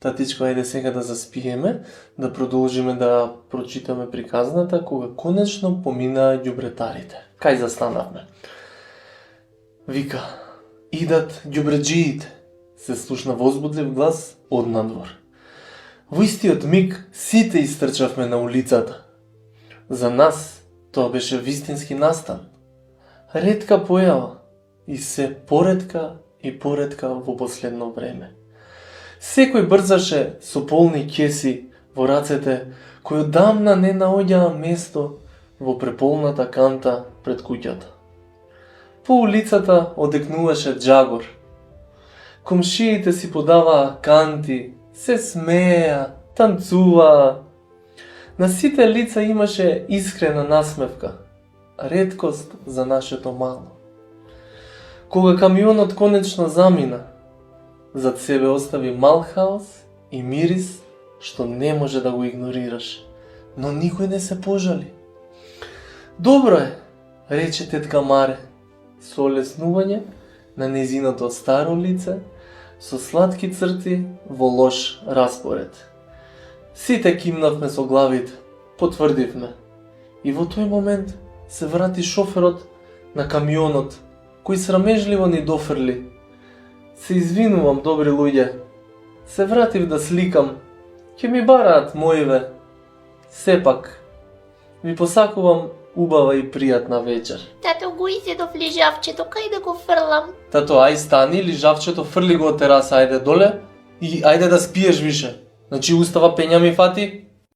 Татичко, ајде сега да заспиеме, да продолжиме да прочитаме приказната кога конечно поминаа ѓубретарите. Кај застанавме? Вика, идат ѓубреџиите, се слушна возбудлив глас од надвор. Во истиот миг сите истрчавме на улицата. За нас тоа беше вистински настан. Ретка појава и се поретка и поретка во последно време. Секој брзаше со полни кеси во рацете, кои одамна не наоѓаа место во преполната канта пред куќата. По улицата одекнуваше џагор. Комшиите си подаваа канти, се смееа, танцуваа. На сите лица имаше искрена насмевка, реткост за нашето мало. Кога камионот конечно замина, зад себе остави мал хаос и мирис што не може да го игнорираш, но никој не се пожали. Добро е, рече тетка Маре, со олеснување на нејзиното старо лице, со сладки црти во лош распоред. Сите кимнавме со главите, потврдивме. И во тој момент се врати шоферот на камионот, кој срамежливо ни дофрли. Се извинувам, добри луѓе. Се вратив да сликам. Ќе ми бараат моиве. Сепак, ви посакувам убава и пријатна вечер. Тато, го изедов лижавчето, кај да го фрлам? Тато, ај стани, лижавчето фрли го од тераса, ајде доле и ајде да спиеш више. Значи устава пења ми фати?